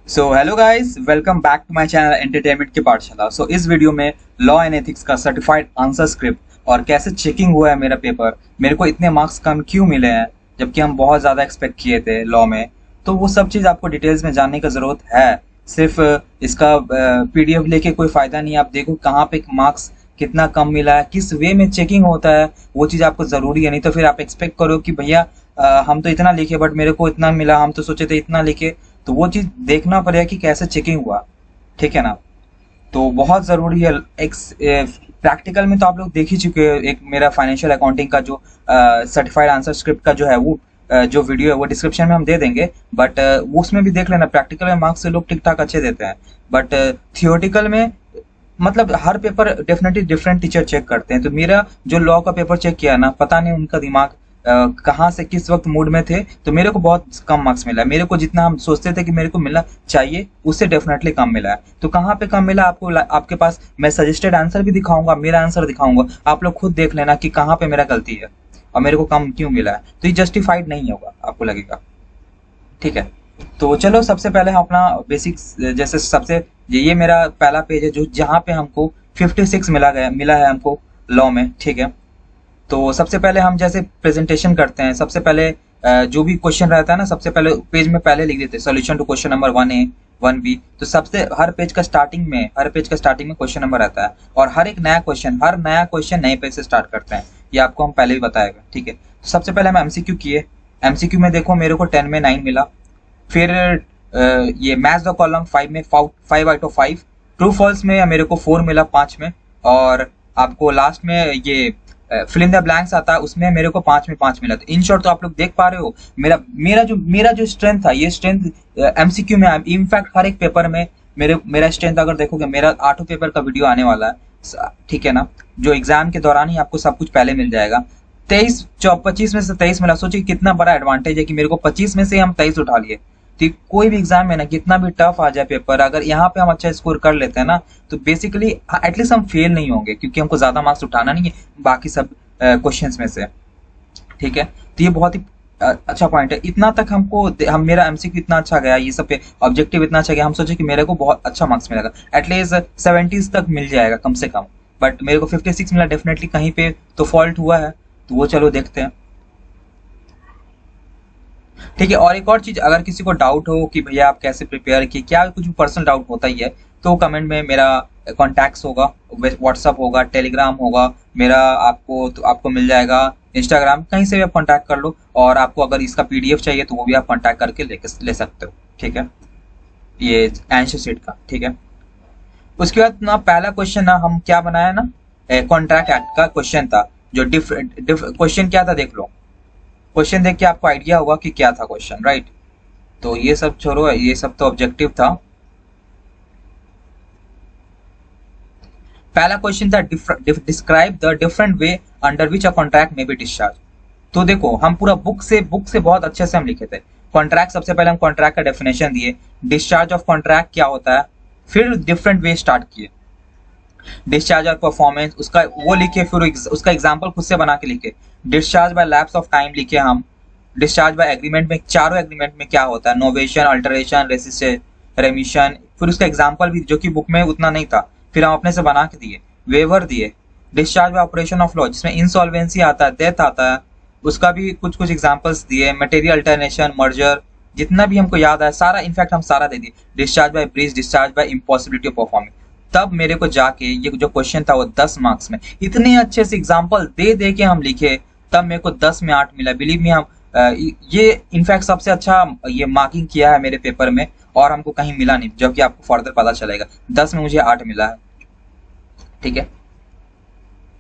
So hello guys, welcome back to my channel entertainment की पाठशाला। इस वीडियो में लॉ एंड एथिक्स का सर्टिफाइड आंसर स्क्रिप्ट और कैसे चेकिंग हुआ है मेरा पेपर, मेरे को इतने मार्क्स कम क्यों मिले हैं जबकि हम बहुत ज़्यादा एक्सपेक्ट किए थे लॉ में। तो वो सब चीज़ आपको डिटेल्स में जानने का ज़रूरत है। सिर्फ इसका पीडीएफ लेके कोई फ़ायदा नहीं है। आप देखो कहाँ पे मार्क्स कितना कम मिला है, किस वे में चेकिंग होता है, वो चीज़ आपको ज़रूरी है। नहीं तो फिर आप एक्सपेक्ट करो कि भैया हम तो इतना लिखे बट मेरे को इतना मिला, हम तो सोचे थे इतना लिखे। तो वो चीज देखना पड़ेगा कि कैसे चेकिंग हुआ, ठीक है ना। तो बहुत जरूरी है। एक प्रैक्टिकल में तो आप लोग देख ही चुके हो, एक मेरा फाइनेंशियल अकाउंटिंग का जो सर्टिफाइड आंसर स्क्रिप्ट का जो है वो जो वीडियो है वो डिस्क्रिप्शन में हम दे देंगे। बट वो उसमें भी देख लेना। प्रैक्टिकल में मार्क्स से लोग ठीक ठाक अच्छे देते हैं, बट थियोरटिकल में मतलब हर paper definitely different teacher check करते हैं। तो मेरा जो लॉ का पेपर चेक किया ना, पता नहीं उनका दिमाग कहाँ से किस वक्त मूड में थे, तो मेरे को बहुत कम मार्क्स मिला है। मेरे को जितना हम सोचते थे कि मेरे को मिलना चाहिए उससे डेफिनेटली कम मिला है। तो कहाँ पे कम मिला आपको, आपके पास मैं सजेस्टेड आंसर भी दिखाऊंगा, मेरा आंसर दिखाऊंगा, आप लोग खुद देख लेना कि कहाँ पे मेरा गलती है और मेरे को कम क्यों मिला है। तो ये जस्टिफाइड नहीं होगा, आपको लगेगा, ठीक है। तो चलो सबसे पहले हम अपना बेसिक्स, जैसे सबसे ये मेरा पहला पेज है जो जहाँ पे हमको 56 मिला है हमको लॉ में, ठीक है। तो सबसे पहले हम जैसे प्रेजेंटेशन करते हैं, सबसे पहले जो भी क्वेश्चन रहता है ना, सबसे पहले पेज में पहले लिख देते हैं solution to question number 1A 1B। तो सबसे हर पेज का स्टार्टिंग में क्वेश्चन नंबर रहता है, और हर नया क्वेश्चन नए पेज से स्टार्ट करते हैं। ये आपको हम पहले भी बताएगा, ठीक है। तो सबसे पहले हम एमसीक्यू किए। एमसीक्यू में देखो मेरे को 10 में 9 मिला। फिर ये मैच द कॉलम 5 में 5 आउट ऑफ 5। ट्रू फॉल्स में मेरे को 4 मिला 5 में। और आपको लास्ट में ये फिल इन द ब्लैंक्स आता है, उसमें मेरे को 5 में 5 मिला। तो इन शॉर्ट तो आप लोग देख पा रहे हो मेरा जो स्ट्रेंथ था, ये स्ट्रेंथ एमसीक्यू में, इनफैक्ट हर एक पेपर में मेरा स्ट्रेंथ अगर देखोगे, मेरा 8 पेपर का वीडियो आने वाला है, ठीक है ना। जो एग्जाम के दौरान ही आपको सब कुछ पहले मिल जाएगा। 25 में से 23 मिला। सोचिए कितना बड़ा एडवांटेज है कि मेरे को 25 में से हम 23 उठा लिए। तो कोई भी एग्जाम है ना, कितना भी टफ आ जाए पेपर, अगर यहाँ पे हम अच्छा स्कोर कर लेते हैं ना, तो बेसिकली एटलीस्ट हम फेल नहीं होंगे, क्योंकि हमको ज्यादा मार्क्स उठाना नहीं है बाकी सब क्वेश्चंस में से, ठीक है। तो ये बहुत ही अच्छा पॉइंट है। इतना तक हम मेरा एमसीक्यू इतना अच्छा गया, ये सब पे ऑब्जेक्टिव इतना अच्छा गया, हम सोचे कि मेरे को बहुत अच्छा मार्क्स मिलेगा, एटलीस्ट 70 तक मिल जाएगा कम से कम। बट मेरे को 56 मिला। डेफिनेटली कहीं पे तो फॉल्ट हुआ है, तो वो चलो देखते हैं, ठीक है। और एक और चीज, अगर किसी को डाउट हो कि भैया आप कैसे प्रिपेयर किए, क्या कुछ भी पर्सनल डाउट होता ही है, तो कमेंट में मेरा कॉन्टैक्ट्स होगा, व्हाट्सअप होगा, टेलीग्राम होगा मेरा, आपको मिल जाएगा। इंस्टाग्राम, कहीं से भी आप कॉन्टैक्ट कर लो। और आपको अगर इसका पीडीएफ चाहिए तो वो भी आप कॉन्टैक्ट करके ले सकते हो, ठीक है, ये आंसर शीट का, ठीक है। उसके बाद ना पहला क्वेश्चन ना हम क्या बनाया ना, कॉन्ट्रैक्ट एक्ट का क्वेश्चन था। जो क्वेश्चन क्या था देख लो। क्वेश्चन देख के आपको आइडिया होगा कि क्या था क्वेश्चन, राइट। तो ये सब छोड़ो, ये सब तो ऑब्जेक्टिव था। पहला क्वेश्चन था describe the different way under which a contract में बी डिस्चार्ज। तो देखो हम पूरा बुक से बहुत अच्छे से हम लिखे थे। कॉन्ट्रैक्ट, सबसे पहले हम कॉन्ट्रैक्ट का डेफिनेशन दिए, डिस्चार्ज ऑफ कॉन्ट्रैक्ट क्या होता है, फिर डिफरेंट वे स्टार्ट किए। डिस्चार्ज और परफॉर्मेंस उसका वो लिखे, फिर उसका एग्जांपल खुद से बना के लिखे। Discharge by lapse of time लिखे हम। डिस्चार्ज बाय एग्रीमेंट में, चारों एग्रीमेंट में क्या होता है, नोवेशन, अल्टरेशन, रेमिशन। फिर उसका एग्जांपल भी जो कि बुक में उतना नहीं था, फिर हम अपने से बना के दिए। वेवर दिए। Discharge by operation of law, जिसमें इंसॉल्वेंसी आता है, डेथ आता है, उसका भी कुछ एग्जांपल्स दिए। मटेरियल अल्टरनेशन, मर्जर, जितना भी हमको याद है सारा, इनफैक्ट हम सारा दे दिए। Discharge by breach, discharge by impossibility of performing. तब मेरे को जाके ये जो क्वेश्चन था वो 10 मार्क्स में, इतने अच्छे से एग्जांपल दे के हम लिखे, तब मेरे को 10 में 8 मिला। बिलीव मी, हम ये इनफैक्ट सबसे अच्छा ये मार्किंग किया है मेरे पेपर में, और हमको कहीं मिला नहीं, जबकि आपको फर्दर पता चलेगा। 10 में मुझे 8 मिला है, ठीक है।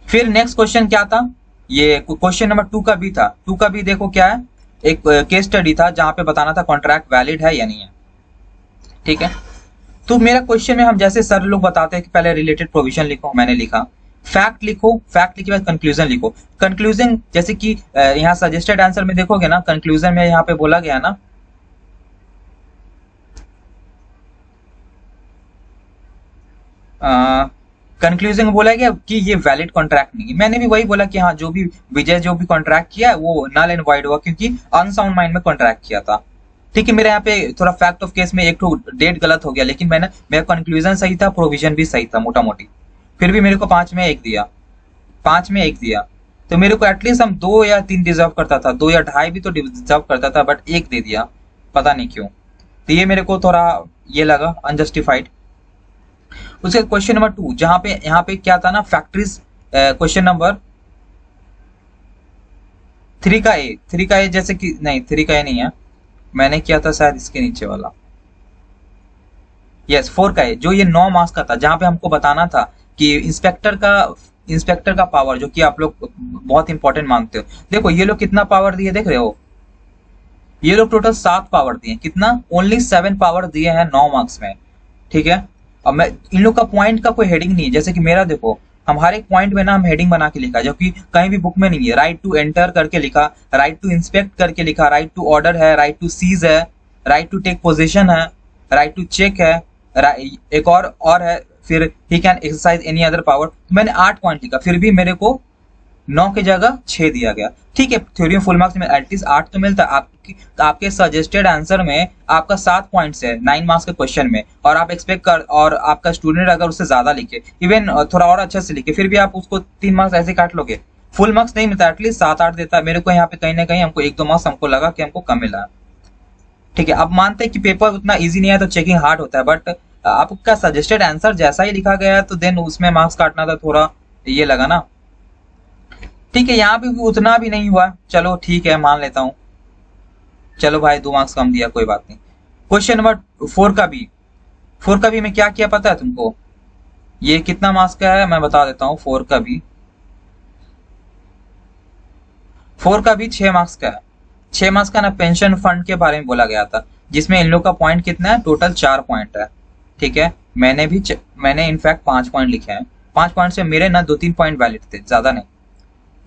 फिर नेक्स्ट क्वेश्चन क्या था, ये क्वेश्चन नंबर 2 का भी था। 2 का भी देखो क्या है, एक केस स्टडी था जहां पे बताना था कॉन्ट्रैक्ट वैलिड है या नहीं है, ठीक है। तो मेरा क्वेश्चन में हम जैसे सर लोग बताते हैं कि पहले रिलेटेड प्रोविजन लिखो, मैंने लिखा फैक्ट लिखो, फैक्ट लिखे बाद कंक्लूजन लिखो। कंक्लूजन जैसे कि यहाँ सजेस्टेड आंसर में देखोगे ना, कंक्लूजन में यहाँ पे बोला गया ना, कंक्लूजन में बोला गया कि ये वैलिड कॉन्ट्रैक्ट नहीं है। मैंने भी वही बोला कि हाँ, विजय जो भी कॉन्ट्रैक्ट किया है वो नल एंड वाइड हुआ, क्योंकि अनसाउंड माइंड में कॉन्ट्रैक्ट किया था, ठीक है, मेरे यहाँ पे थोड़ा फैक्ट ऑफ केस में एक तो डेट गलत हो गया, लेकिन मेरा कंक्लूजन सही था, प्रोविजन भी सही था मोटा मोटी, फिर भी मेरे को 5 में 1 दिया, 5 में 1 दिया। तो मेरे को एटलीस्ट हम 2 या 3 डिजर्व करता था, 2 या 2.5 भी तो डिजर्व करता था, बट 1 दे दिया, पता नहीं क्यों। तो ये मेरे को थोड़ा ये लगा अनजस्टिफाइड। उसके क्वेश्चन नंबर 2, जहां पे यहाँ पे क्या था ना, फैक्ट्रीज, क्वेश्चन नंबर 3 का ए जैसे कि नहीं, 3 का ए नहीं है, मैंने किया था शायद इसके नीचे वाला, यस 4 का ए, जो ये 9 मार्क्स का था, जहां पे हमको बताना था कि इंस्पेक्टर का पावर, जो कि आप लोग बहुत इंपॉर्टेंट मानते हो। देखो ये लोग कितना पावर दिए, देख रहे हो, ये लोग टोटल 7 पावर दिए, कितना, ओनली 7 पावर दिए हैं 9 मार्क्स में, ठीक है। अब मैं इन लोग का पॉइंट का कोई हेडिंग नहीं है, जैसे कि मेरा देखो, हम हर एक पॉइंट में ना हम हेडिंग बना के लिखा, जो कि कहीं भी बुक में नहीं है। राइट टू एंटर करके लिखा, राइट टू इंस्पेक्ट करके लिखा, राइट टू ऑर्डर है, राइट टू सीज है, राइट टू टेक पोजीशन है, राइट टू चेक है, एक और है, फिर he can exercise any other power. मैंने 8 पॉइंट लिखा, फिर भी मेरे को 9 की जगह 6 दिया गया। ठीक है, थ्योरी में फुल मार्क्स में एटलीस्ट 8 तो मिलता है। आपके सजेस्टेड आंसर में आपका 7 पॉइंट्स है 9 मार्क्स के क्वेश्चन में, और आप एक्सपेक्ट कर, और आपका स्टूडेंट अगर उससे ज्यादा लिखे, इवन थोड़ा और अच्छे से लिखे, फिर भी आप उसको 3 मार्क्स ऐसे काट लोगे, फुल मार्क्स नहीं मिलता, एटलीस्ट 7-8 देता है। मेरे को यहाँ पे कहीं ना कहीं हमको 1-2 मार्क्स हमको लगा कि हमको कम मिला। ठीक है, अब मानते हैं कि पेपर उतना ईजी नहीं है तो चेकिंग हार्ड होता है, बट आपका सजेस्टेड आंसर जैसा ही लिखा गया है तो देन उसमें मार्क्स काटना था, थोड़ा ये लगा ना। ठीक है, यहाँ पे भी उतना भी नहीं हुआ, चलो ठीक है मान लेता हूँ, चलो भाई 2 मार्क्स कम दिया, कोई बात नहीं। क्वेश्चन नंबर 4 का भी मैं क्या किया पता है तुमको, ये कितना मार्क्स का है मैं बता देता हूँ। 4 का भी 6 मार्क्स का है। 6 मार्क्स का ना पेंशन फंड के बारे में बोला गया था, जिसमें इन लोग का पॉइंट कितना है, टोटल 4 पॉइंट है। ठीक है, मैंने इनफैक्ट 5 पॉइंट लिखे हैं, 5 पॉइंट से मेरे ना 2-3 पॉइंट वैलिड थे, ज्यादा नहीं।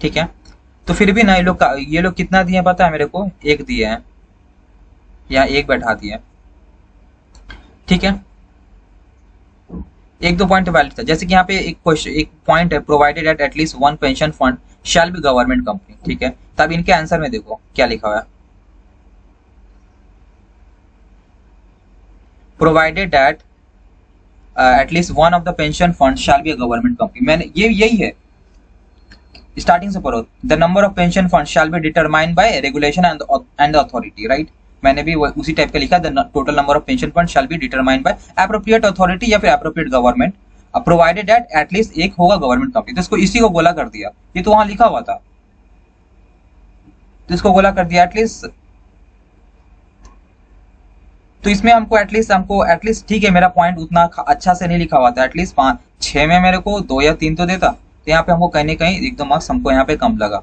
ठीक है, तो फिर भी ना ये लोग कितना दिए पता है मेरे को, 1 दिए हैं, या 1 बैठा दिए। ठीक है, 1-2 पॉइंट वैलिड था, जैसे कि यहाँ पे एक पॉइंट है, provided at at least 1 pension fund shall be government company. ठीक है, तब इनके आंसर में देखो क्या लिखा हुआ है, provided at at least one of the pension fund shall be a government company. मैंने यही है, स्टार्टिंग से पढ़ो, the number of pension fund shall be determined by regulation and the authority, right. मैंने भी उसी टाइप का लिखा, the total number of pension fund shall be determined by appropriate authority या फिर appropriate government, provided at at least एक होगा government company. तो इसको इसी को गोला कर दिया, ये तो वहां लिखा हुआ था, तो इसको गोला कर दिया एटलीस्ट। तो इसमें हमको एटलीस्ट ठीक है, मेरा पॉइंट उतना अच्छा से नहीं लिखा हुआ था, एटलीस्ट 5-6 में मेरे को 2 या 3 तो देता, तो यहाँ पे हमको कहीं ना कहीं 1-2 मार्क्स हमको यहाँ पे कम लगा।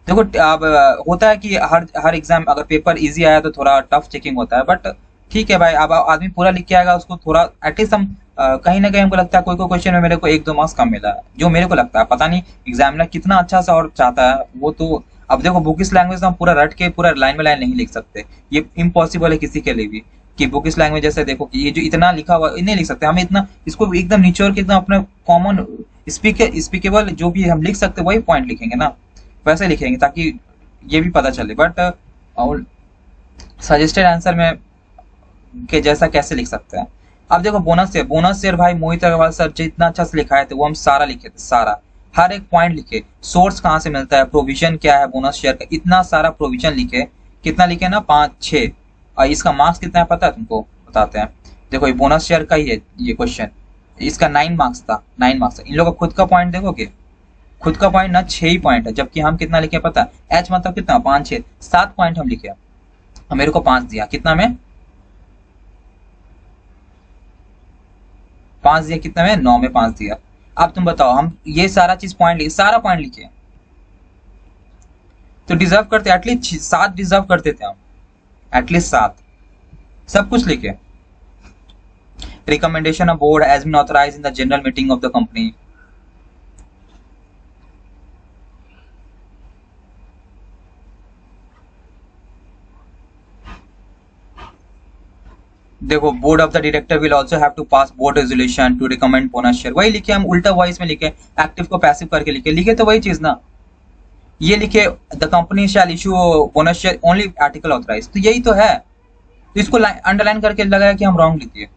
देखो अब होता है कि हर एग्जाम अगर पेपर इजी आया तो थोड़ा टफ चेकिंग होता है, बट ठीक है भाई, अब आदमी पूरा लिख के आएगा, उसको थोड़ा एटलीस्ट हम कहीं ना कहीं हमको लगता है कोई क्वेश्चन में मेरे को 1-2 मार्क्स कम मिला है, जो मेरे को लगता है। पता नहीं एग्जामिनर कितना अच्छा सा और चाहता है वो तो। अब देखो बुकिश लैंग्वेज हम पूरा रट के पूरा लाइन में लाइन नहीं लिख सकते, ये इम्पॉसिबल है किसी के लिए भी, कि बुकिश लैंग्वेज जैसे देखो कि ये जो इतना लिखा हुआ नहीं लिख सकते, हमें इतना इसको एकदम निचोड़ के एकदम अपने कॉमन स्पीकेबल जो भी हम लिख सकते वही पॉइंट लिखेंगे ना, वैसे लिखेंगे ताकि ये भी पता चले। बट सजेस्टेड आंसर में के जैसा कैसे लिख सकते हैं। अब देखो बोनस शेयर भाई मोहित अग्रवाल सर जितना अच्छा से लिखाए थे वो हम सारा लिखे थे, सारा हर एक पॉइंट लिखे, सोर्स कहाँ से मिलता है, प्रोविजन क्या है बोनस शेयर का, इतना सारा प्रोविजन लिखे। कितना लिखे ना, 5-6। और इसका मार्क्स कितना है पता है तुमको, बताते हैं। देखो ये बोनस शेयर का ही है ये क्वेश्चन, इसका 9 मार्क्स था, 9 मार्क्स। इन लोगों का खुद का पॉइंट देखोगे, खुद का पॉइंट ना 6 ही पॉइंट है, जबकि हम कितना लिखे पता है, एच मतलब कितना, 5-6 7 पॉइंट हम लिखे, मेरे को 5 दिया, कितना में 5 दिया, कितना में 9 में 5 दिया। अब तुम बताओ, हम ये सारा चीज सारा पॉइंट लिखे तो डिजर्व करते, एटलीस्ट 7 डिजर्व करते थे हम, एटलीस्ट 7 सब कुछ लिखे। Recommendation of board has been authorised in the general meeting of the company. देखो board of the director will also have to pass board resolution to recommend bonus share, वही लिखे हम, उल्टा वॉइस में लिखे, एक्टिव को पैसिव करके लिखे तो वही चीज ना। ये लिखे the company shall issue bonus share only article authorise, तो यही तो है। तो इसको अंडरलाइन करके लगाया कि हम रॉन्ग लिख दिए,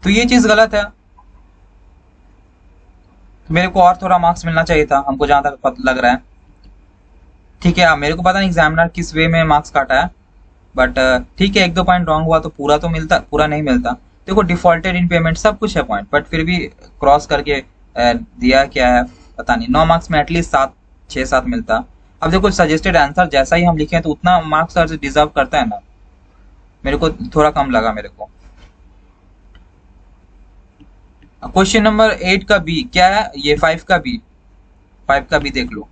तो ये चीज गलत है। तो मेरे को और थोड़ा मार्क्स मिलना चाहिए था, हमको जहां तक लग रहा है। ठीक है, अब मेरे को पता नहीं एग्जामिनर किस वे में मार्क्स काटा है, बट ठीक है, 1-2 पॉइंट रॉन्ग हुआ तो पूरा तो मिलता, पूरा नहीं मिलता। देखो डिफॉल्टेड इन पेमेंट सब कुछ है पॉइंट, बट फिर भी क्रॉस करके दिया क्या है पता नहीं। 9 मार्क्स में एटलीस्ट 7-6-7 मिलता। अब देखो सजेस्टेड आंसर जैसा ही हम लिखे हैं तो उतना मार्क्स सर डिजर्व करता है ना, मेरे को थोड़ा कम लगा मेरे को। क्वेश्चन नंबर 8 का बी क्या है, ये 5 का बी, 5 का बी देख लो।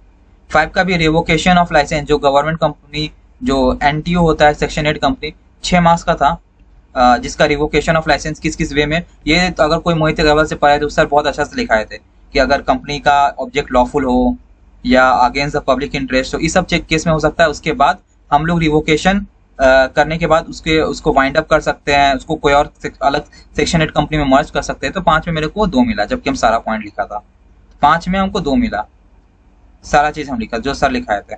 5 का भी रिवोकेशन ऑफ लाइसेंस, जो गवर्नमेंट कंपनी जो एनटीओ होता है सेक्शन 8 कंपनी, 6 मार्क्स का था। जिसका रिवोकेशन ऑफ लाइसेंस किस किस वे में, ये तो अगर कोई मोहित अग्रवाल से पढ़ा है तो सर बहुत अच्छा से लिखाए थे कि अगर कंपनी का ऑब्जेक्ट लॉफुल हो या अगेंस्ट द पब्लिक इंटरेस्ट हो, इस सब चेक केस में हो सकता है। उसके बाद हम लोग रिवोकेशन करने के बाद उसको वाइंड अप कर सकते हैं, उसको कोई और अलग सेक्शन 8 कंपनी में मर्ज कर सकते हैं। तो 5 में मेरे को 2 मिला, जबकि हम सारा पॉइंट लिखा था। 5 में हमको 2 मिला, सारा चीज हम लिखा जो सर लिखाए थे।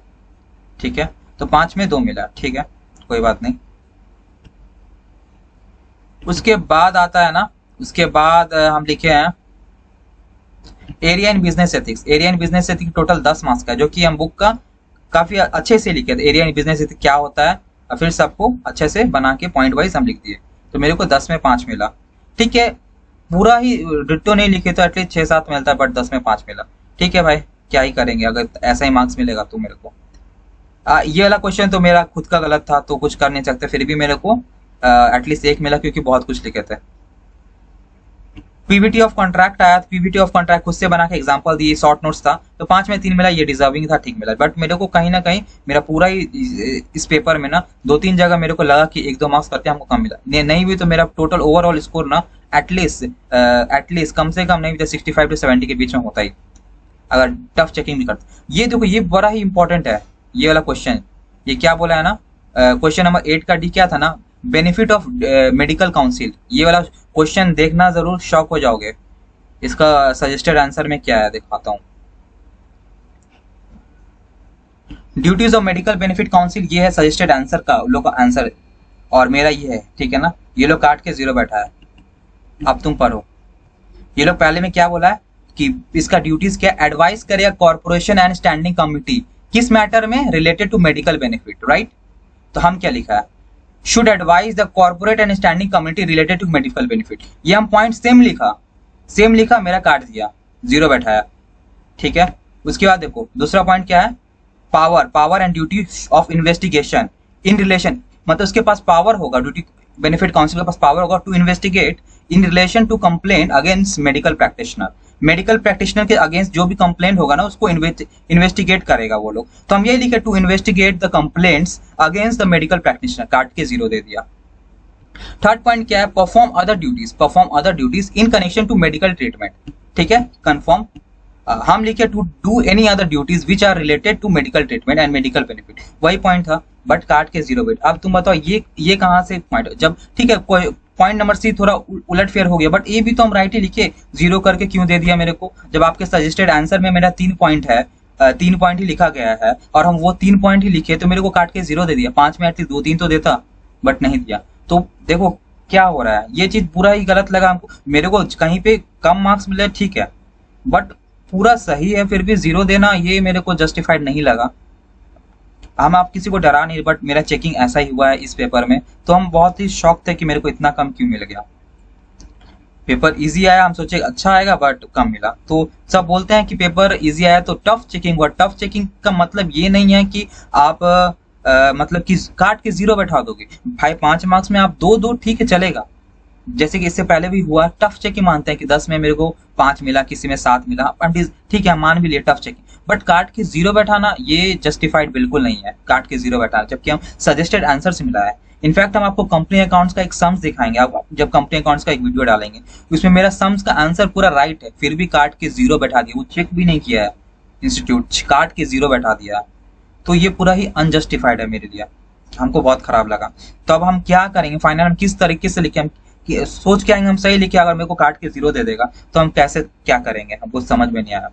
ठीक है, तो 5 में 2 मिला, ठीक है, कोई बात नहीं। उसके बाद आता है ना, उसके बाद हम लिखे हैं area in business ethics. Area in business ethics total 10 marks का, जो कि हम बुक का काफी अच्छे से लिखे थे। एरिया इन बिजनेस एथिक्स क्या होता है, और फिर सबको अच्छे से बना के पॉइंट वाइज हम लिख दिए। तो मेरे को 10 में 5 मिला। ठीक है, पूरा ही डिट्टो नहीं लिखे तो एटलीस्ट 6-7 मिलता है, बट 10 में 5 मिला। ठीक है भाई, क्या ही करेंगे, अगर ऐसा ही मार्क्स मिलेगा तो मेरे को। ये वाला क्वेश्चन तो मेरा खुद का गलत था, तो कुछ कर नहीं सकते, फिर भी मेरे को एटलीस्ट 1 मिला, क्योंकि बहुत कुछ लिखे थे। पीवीटी ऑफ कॉन्ट्रैक्ट आया, पीवीटी ऑफ कॉन्ट्रैक्ट खुद से बना के एग्जांपल दिए, शॉर्ट नोट्स था, तो 5 में 3 मिला, ये डिजर्विंग था, ठीक मिला। बट मेरे को कहीं ना कहीं मेरा पूरा ही इस पेपर में ना 2-3 जगह मेरे को लगा कि 1-2 मार्क्स करते हमको कम मिला। नहीं भी तो मेरा टोटल ओवरऑल स्कोर ना एटलीस्ट कम से कम नहीं भी 65 से 70 के बीच में होता ही, अगर टफ चेकिंग भी करते। ये देखो, ये बड़ा ही इंपॉर्टेंट है ये वाला क्वेश्चन। ये क्या बोला है ना, क्वेश्चन नंबर 8 का डी क्या था ना, बेनिफिट ऑफ मेडिकल काउंसिल। ये वाला क्वेश्चन देखना जरूर, शॉक हो जाओगे। इसका सजेस्टेड आंसर में क्या है दिखाता हूं। Duties of medical benefit council, ये है सजेस्टेड आंसर का, लोग का आंसर, और मेरा ये है। ठीक है ना, ये लोग काट के 0 बैठा है। अब तुम पढ़ो, ये लोग पहले में क्या बोला है कि इसका ड्यूटीज क्या, एडवाइस करे कॉर्पोरेशन एंड स्टैंडिंग कमिटी किस मैटर में, related to medical benefit, right. तो हम क्या लिखा है, should advise the corporate and standing committee related to medical benefit. ये हम पॉइंट सेम लिखा, मेरा काट दिया, 0 बैठाया। ठीक है, उसके बाद देखो दूसरा पॉइंट क्या है, power and duty of investigation in relation, मतलब उसके पास पावर होगा, ड्यूटी बेनिफिट काउंसिल के पास पावर होगा to investigate in relation to complaint against medical practitioner. Medical practitioner के अगेंस्ट जो भी कंप्लेंट होगा ना, उसको इन्वेस्टिगेट करेगा वो लोग। तो हम ये लिखे, to investigate the complaints against the medical practitioner, काट के 0 दे दिया। थर्ड पॉइंट क्या है, perform other duties in connection to medical treatment. ठीक है, कंफर्म। हम लिखे to do any other duties which are related to medical treatment and medical benefit, वही पॉइंट था, बट काट के 0 बैठ। अब तुम बताओ ये कहां से पॉइंट, जब ठीक है पॉइंट नंबर सी थोड़ा उलट फेर हो गया, बट ये भी तो हम राइट ही लिखे, 0 करके क्यों दे दिया मेरे को, जब आपके सजेस्टेड आंसर में मेरा 3 पॉइंट है, 3 पॉइंट ही लिखा गया है, और हम वो 3 पॉइंट ही लिखे, तो मेरे को काट के 0 दे दिया। 5 में एटलीस्ट 2-3 तो देता, बट नहीं दिया। तो देखो क्या हो रहा है, ये चीज पूरा ही गलत लगा हमको। मेरे को कहीं पे कम मार्क्स मिले ठीक है, बट पूरा सही है फिर भी 0 देना, ये मेरे को जस्टिफाइड नहीं लगा। हम आप किसी को डरा नहीं, बट मेरा चेकिंग ऐसा ही हुआ है इस पेपर में, तो हम बहुत ही शॉक थे कि मेरे को इतना कम क्यों मिल गया। पेपर इजी आया, हम सोचे अच्छा आएगा, बट कम मिला। तो सब बोलते हैं कि पेपर इजी आया तो टफ चेकिंग हुआ। टफ चेकिंग का मतलब ये नहीं है कि आप मतलब कि काट के 0 बैठा दोगे भाई। 5 मार्क्स में आप 2-2 ठीक है चलेगा, जैसे कि इससे पहले भी हुआ। टफ चेकिंग मानते हैं कि 10 में मेरे को 5 मिला, किसी में 7 मिला, ठीक है मान भी लिए टफ चेकिंग, बट काट के 0 बैठाना ये जस्टिफाइड बिल्कुल नहीं है। काट के 0 बैठाना, जबकि हम सजेस्टेड आंसर से मिला है। इनफैक्ट हम आपको कंपनी अकाउंट्स का एक सम्स दिखाएंगे, आप जब कंपनी अकाउंट्स का एक वीडियो डालेंगे, उसमें मेरा सम्स का आंसर पूरा राइट है, फिर भी काट के 0 बैठा दिया। वो चेक भी नहीं किया है इंस्टीट्यूट, काट के 0 बैठा दिया। तो ये पूरा ही अनजस्टिफाइड है मेरे लिए, हमको बहुत खराब लगा। तो अब हम क्या करेंगे, फाइनल हम किस तरीके से लिखे, हम सोच के आएंगे हम सही लिखे, अगर मेरे को काट के 0 दे देगा तो हम कैसे क्या करेंगे, हमको समझ में नहीं आया।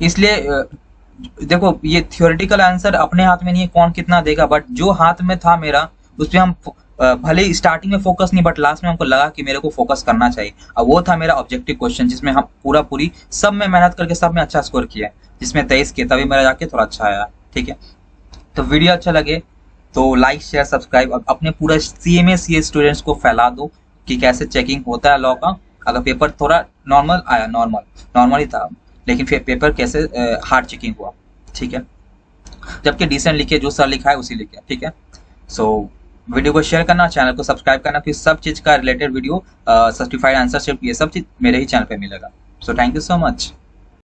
इसलिए देखो ये थियोरेटिकल आंसर अपने हाथ में नहीं है कौन कितना देगा, बट जो हाथ में था मेरा उस पे हम भले ही स्टार्टिंग में फोकस नहीं, बट लास्ट में हमको लगा कि मेरे को फोकस करना चाहिए। अब वो था मेरा ऑब्जेक्टिव क्वेश्चन जिसमें हम पूरा पूरी सब में मेहनत करके सब में अच्छा स्कोर किया, जिसमें 23 किया, तभी मेरा जाके थोड़ा अच्छा आया। ठीक है, तो वीडियो अच्छा लगे तो लाइक शेयर सब्सक्राइब, अपने पूरा सीएमए सीए स्टूडेंट्स को फैला दो कि कैसे चेकिंग होता है लॉ का। अगर पेपर थोड़ा नॉर्मल आया, नॉर्मल ही था, लेकिन फिर पेपर कैसे हार्ड चेकिंग हुआ। ठीक है, जबकि डिसेंट लिखे, जो सर लिखा है उसी लिखे। ठीक है, सो वीडियो को शेयर करना, चैनल को सब्सक्राइब करना, फिर सब चीज का related video, certified answer shift, ये सब चीज मेरे ही चैनल पे मिलेगा। So thank you so much.